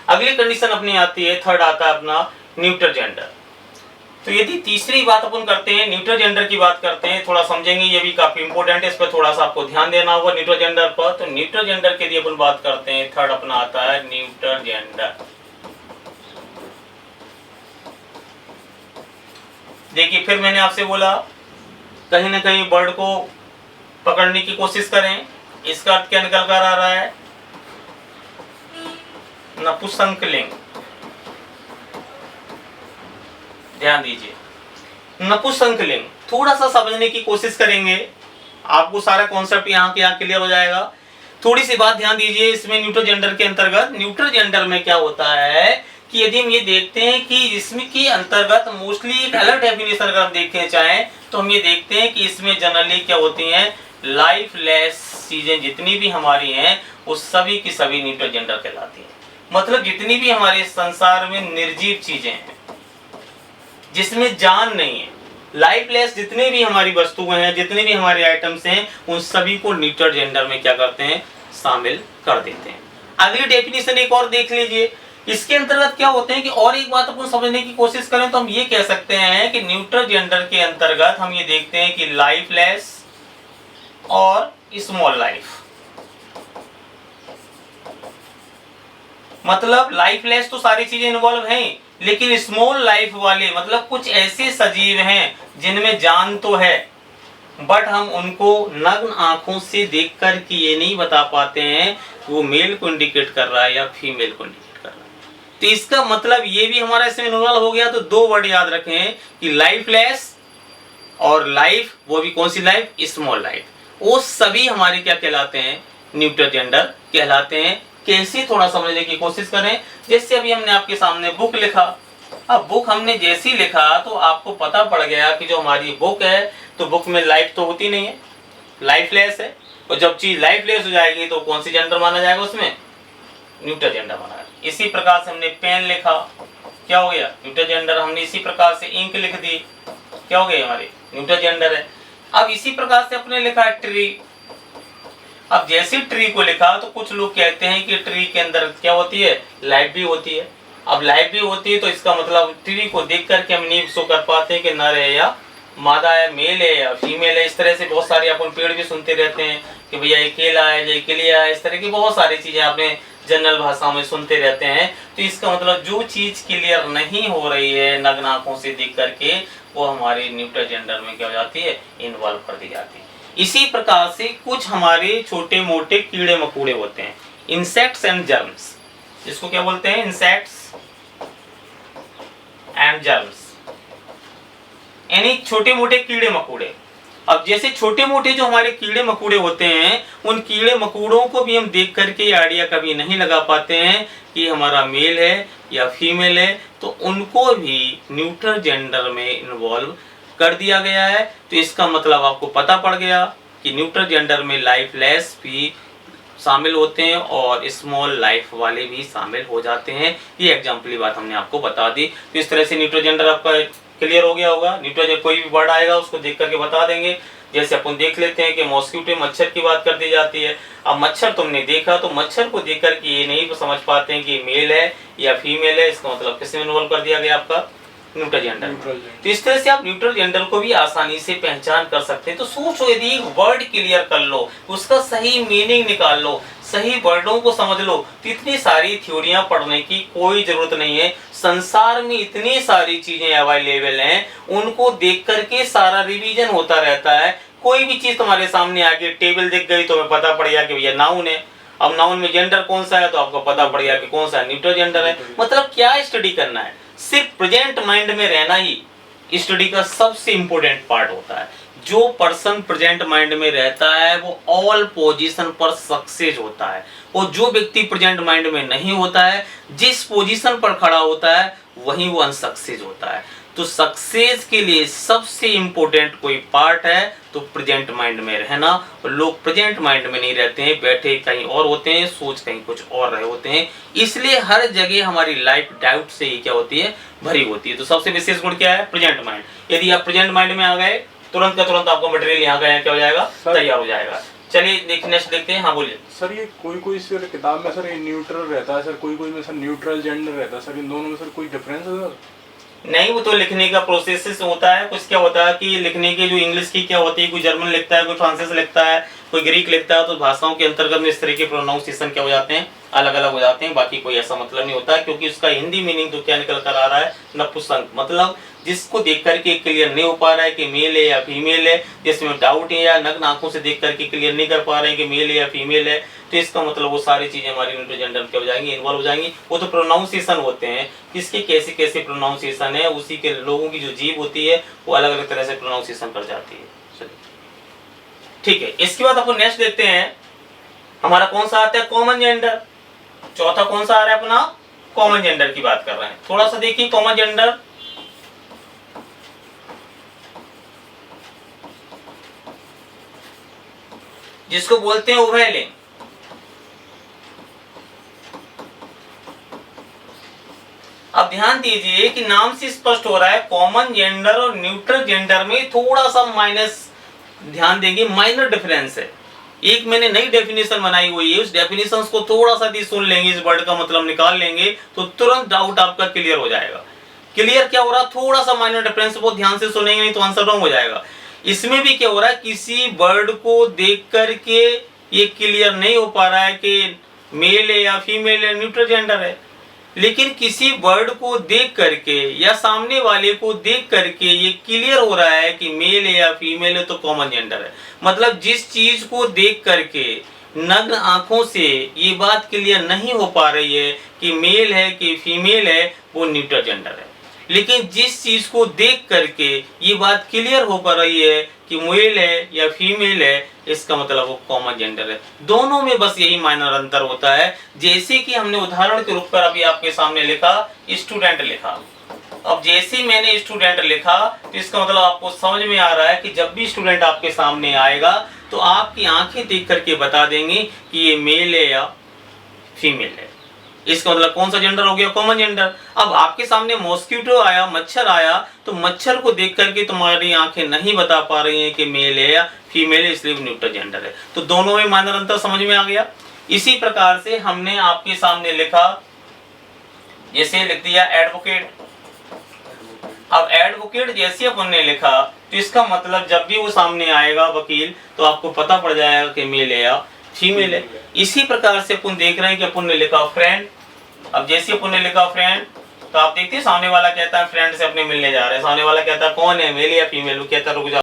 अगली कंडीशन अपनी आती है, थर्ड आता है अपना न्यूट्रल जेंडर। तो यदि तीसरी बात अपन करते हैं, न्यूट्रल जेंडर की बात करते हैं, थोड़ा समझेंगे, ये भी काफी इंपॉर्टेंट है, इस पर थोड़ा सा आपको ध्यान देना होगा न्यूट्रल जेंडर पर। तो न्यूट्रल जेंडर के लिए अपन बात करते हैं, थर्ड अपना आता है न्यूट्रल जेंडर। देखिए फिर मैंने आपसे बोला कहीं ना कहीं वर्ड को पकड़ने की कोशिश करें। इसका अर्थ क्या निकल कर आ रहा है, नपुंसकलिंग। ध्यान दीजिए, नपुंसकलिंग थोड़ा सा समझने की कोशिश करेंगे, आपको सारा कॉन्सेप्ट यहाँ के यहाँ क्लियर हो जाएगा। थोड़ी सी बात ध्यान दीजिए, इसमें न्यूट्रल जेंडर के अंतर्गत, न्यूट्रल जेंडर में क्या होता है कि यदि हम ये देखते हैं कि इसमें के अंतर्गत मोस्टली एक अलग डेफिनेशन अगर हम देखते चाहें तो हम ये देखते हैं कि इसमें जनरली क्या होती हैं, लाइफलेस चीजें जितनी भी हमारी हैं वो सभी की सभी न्यूट्रल जेंडर कहलाती हैं। मतलब जितनी भी हमारे संसार में निर्जीव चीजें हैं जिसमें जान नहीं है, लाइफलेस जितने भी हमारी वस्तुएं हैं, जितने भी हमारे आइटम्स हैं, उन सभी को न्यूट्रल जेंडर में क्या करते हैं, शामिल कर देते हैं। अगली डेफिनेशन एक और देख लीजिए, इसके अंतर्गत क्या होते हैं कि और एक बात अपन समझने की कोशिश करें तो हम ये कह सकते हैं कि न्यूट्रल जेंडर के अंतर्गत हम ये देखते हैं कि लाइफलेस और स्मॉल लाइफ। मतलब लाइफलेस तो सारी चीजें इन्वॉल्व हैं, लेकिन स्मॉल लाइफ वाले मतलब कुछ ऐसे सजीव हैं जिनमें जान तो है बट हम उनको नग्न आंखों से देखकर के ये नहीं बता पाते हैं वो मेल को इंडिकेट कर रहा है या फीमेल को इंडिकेट कर रहा है। तो इसका मतलब ये भी हमारा इसमें इन्वॉल्व हो गया। तो दो वर्ड याद रखें कि लाइफलेस और लाइफ, वो भी कौन सी लाइफ, स्मॉल लाइफ, वो सभी हमारे क्या कहलाते हैं, न्यूट्रल जेंडर कहलाते हैं। कैसे, थोड़ा समझने की कोशिश करें। जैसे अभी हमने आपके सामने बुक लिखा, अब बुक हमने जैसी लिखा तो आपको पता पड़ गया कि जो हमारी बुक है तो बुक में लाइफ तो होती नहीं है, लाइफलेस है। और जब चीज लाइफलेस हो जाएगी तो कौन सी जेंडर माना जाएगा, उसमें न्यूट्रल जेंडर माना जाएगा। इसी प्रकार से हमने पेन लिखा, क्या हो गया, न्यूट्रल जेंडर। हमने इसी प्रकार से इंक लिख दी, क्या हो गई, हमारी न्यूट्रल जेंडर है। अब इसी प्रकार से अपने लिखा ट्री। अब जैसे ट्री को लिखा तो कुछ लोग कहते हैं कि ट्री के अंदर क्या होती है, लाइफ भी होती है। अब लाइफ भी होती है तो इसका मतलब ट्री को देख करके हम नहीं शो कर पाते हैं कि नर है या मादा है, मेल है या फीमेल है। इस तरह से बहुत सारे अपन पेड़ भी सुनते रहते हैं कि भैया ये केला है, ये केलिया है, इस तरह की बहुत सारी चीजें आपने जनरल भाषा में सुनते रहते हैं। तो इसका मतलब जो चीज क्लियर नहीं हो रही है नग्न आंखों से देख करके वो हमारे न्यूट्रल जेंडर में क्या हो जाती है, इन्वॉल्व कर दी जाती है। इसी प्रकार से कुछ हमारे छोटे मोटे कीड़े मकोड़े होते हैं, इंसेक्ट्स एंड जर्म्स, जिसको क्या बोलते हैं, इंसेक्ट्स एंड जर्म्स, यानी छोटे मोटे कीड़े मकोड़े। अब जैसे छोटे मोटे जो हमारे कीड़े मकोड़े होते हैं उन कीड़े मकोड़ों को भी हम देख करके आइडिया कभी नहीं लगा पाते हैं कि हमारा मेल है या फीमेल है, तो उनको भी न्यूट्रल जेंडर में इन्वॉल्व कर दिया गया है। तो इसका मतलब आपको पता पड़ गया कि न्यूट्रल जेंडर में लाइफलेस भी शामिल होते हैं और स्मॉल लाइफ वाले भी शामिल हो जाते हैं। ये एग्जाम्पली बात हमने आपको बता दी। तो इस तरह से न्यूट्रल जेंडर आपका क्लियर हो गया होगा। न्यूट्रल जेंडर कोई भी वर्ड आएगा उसको देख करके बता देंगे। जैसे अपन देख लेते हैं कि मॉस्किटो, मच्छर की बात कर दी जाती है। अब मच्छर तुमने देखा तो मच्छर को देख करके ये नहीं समझ पाते हैं कि मेल है या फीमेल है, इसका मतलब किसमें इन्वॉल्व कर दिया गया, आपका न्यूट्रल जेंडर। तो इस तरह से आप न्यूट्रल जेंडर को भी आसानी से पहचान कर सकते हैं। तो सोचो, यदि एक वर्ड क्लियर कर लो, उसका सही मीनिंग निकाल लो, सही वर्डों को समझ लो, तो इतनी सारी थ्योरियां पढ़ने की कोई जरूरत नहीं है। संसार में इतनी सारी चीजें अवेलेबल हैं, उनको देख करके सारा रिवीजन होता रहता है। कोई भी चीज तुम्हारे सामने आ गई, टेबल दिख गई तो हमें पता पड़ गया कि भैया नाउन है। अब नाउन में जेंडर कौन सा है तो आपको पता पड़ गया कि कौन सा न्यूट्रल जेंडर है। मतलब क्या स्टडी करना है, सिर्फ प्रेजेंट माइंड में रहना ही स्टडी का सबसे इंपॉर्टेंट पार्ट होता है। जो पर्सन प्रेजेंट माइंड में रहता है वो ऑल पोजीशन पर सक्सेस होता है, और जो व्यक्ति प्रेजेंट माइंड में नहीं होता है, जिस पोजीशन पर खड़ा होता है वहीं वो अनसक्सेस होता है। तो सक्सेस के लिए सबसे इंपॉर्टेंट कोई पार्ट है तो प्रेजेंट माइंड में रहना। और लोग प्रेजेंट माइंड में नहीं रहते हैं, बैठे कहीं और होते हैं, सोच कहीं कुछ और रहे होते हैं। इसलिए हर जगह हमारी लाइफ डाउट से ही क्या होती है, भरी होती है। तो सबसे विशेष गुण क्या है, प्रेजेंट माइंड। यदि आप प्रेजेंट माइंड में आ गए तुरंत का तुरंत आपको मटेरियल यहाँ का क्या हो जाएगा, तैयार हो जाएगा। चलिए नेक्स्ट देखते हैं। हाँ बोलिए सर। ये कोई सर किताब में सर ये न्यूट्रल रहता है सर, कोई में सर न्यूट्रल जेंडर रहता है सर, इन दोनों में सर कोई डिफरेंस है सर? नहीं, वो तो लिखने का प्रोसेस होता है। कुछ क्या होता है कि लिखने के जो इंग्लिश की क्या होती है, कोई जर्मन लिखता है, कोई फ्रांसीसी लिखता है, कोई ग्रीक लिखता है, तो भाषाओं के अंतर्गत में इस तरह के प्रोनाउंसिएशन क्या हो जाते हैं, अलग अलग हो जाते हैं। बाकी कोई ऐसा मतलब नहीं होता है, क्योंकि उसका हिंदी मीनिंग तो क्या निकल कर आ रहा है, नपुंसक, मतलब जिसको देख करके क्लियर नहीं हो पा रहा है कि मेल है या फीमेल है, जिसमें डाउट है या नग्न आंखों से देख करके क्लियर नहीं कर पा रहे हैं कि मेल है या फीमेल है, तो इसका मतलब वो सारी चीजें हमारी न्यूट्रल जेंडर क्या हो जाएंगी, इन्वॉल्व हो जाएंगी। वो तो प्रोनाउंसिएशन होते हैं, किसके कैसे कैसे प्रोनाउंसिएशन है, उसी के लोगों की जो जीभ होती है वो अलग अलग तरह से प्रोनाउंसिएशन कर जाती है। ठीक है, इसके बाद अपन नेक्स्ट देखते हैं, हमारा कौन सा आता है, कॉमन जेंडर। चौथा कौन सा आ रहा है अपना, कॉमन जेंडर की बात कर रहे हैं। थोड़ा सा देखिए कॉमन जेंडर, जिसको बोलते हैं उभय लिंग। अब ध्यान दीजिए कि नाम से स्पष्ट हो रहा है, कॉमन जेंडर और न्यूट्रल जेंडर में थोड़ा सा माइनस, ध्यान देंगे माइनर डिफरेंस है। एक मैंने नई डेफिनेशन बनाई हुई है, उस डेफिनेशन को थोड़ा सा भी सुन लेंगे, इस वर्ड का मतलब निकाल लेंगे, तो तुरंत डाउट आपका क्लियर हो जाएगा। क्लियर क्या हो रहा है, थोड़ा सा माइनर डिफरेंस, बहुत ध्यान से सुनेंगे नहीं तो आंसर रॉन्ग हो जाएगा। इसमें भी क्या हो रहा है, किसी वर्ड को देख करके ये क्लियर नहीं हो पा रहा है कि मेल है या फीमेल है, न्यूट्रल जेंडर है। लेकिन किसी वर्ड को देख करके या सामने वाले को देख करके ये क्लियर हो रहा है कि मेल है या फीमेल है, तो कॉमन जेंडर है। मतलब जिस चीज को देख करके नग्न आंखों से ये बात क्लियर नहीं हो पा रही है कि मेल है कि फीमेल है, वो न्यूट्रल जेंडर है। लेकिन जिस चीज को देख करके ये बात क्लियर हो पा रही है कि मेल है या फीमेल है, इसका मतलब वो कॉमन जेंडर है। दोनों में बस यही माइनर अंतर होता है। जैसे कि हमने उदाहरण के रूप पर अभी आपके सामने लिखा, स्टूडेंट लिखा। अब जैसे मैंने स्टूडेंट लिखा, तो इसका मतलब आपको समझ में आ रहा है कि जब भी स्टूडेंट आपके सामने आएगा तो आपकी आंखें देख करके बता देंगे कि ये मेल है या फीमेल है। इसका मतलब कौन सा जेंडर हो गया, कॉमन जेंडर। अब आपके सामने मॉस्किटो आया, मच्छर आया, तो मच्छर को देख करके तुम्हारी आंखें नहीं बता पा रही हैं कि मेल है या फीमेल है, इसलिए न्यूट्रल जेंडर है। तो दोनों में माइनर अंतर समझ में आ गया। इसी प्रकार से हमने आपके सामने लिखा, जैसे लिख दिया एडवोकेट। अब एडवोकेट जैसे अपन ने लिखा, तो इसका मतलब जब भी वो सामने आएगा वकील, तो आपको पता पड़ जाएगा कि मेल है या फीमेल है। इसी प्रकार से अपन देख रहे हैं कि अपन ने लिखा फ्रेंड। अब जैसे अपन ने लिखा फ्रेंड, तो आप देखते हैं सामने वाला कहता है फ्रेंड से अपने मिलने जा रहे हैं, सामने वाला कहता है कौन है, मेल या फीमेल, वो कहता है रुक जाओ।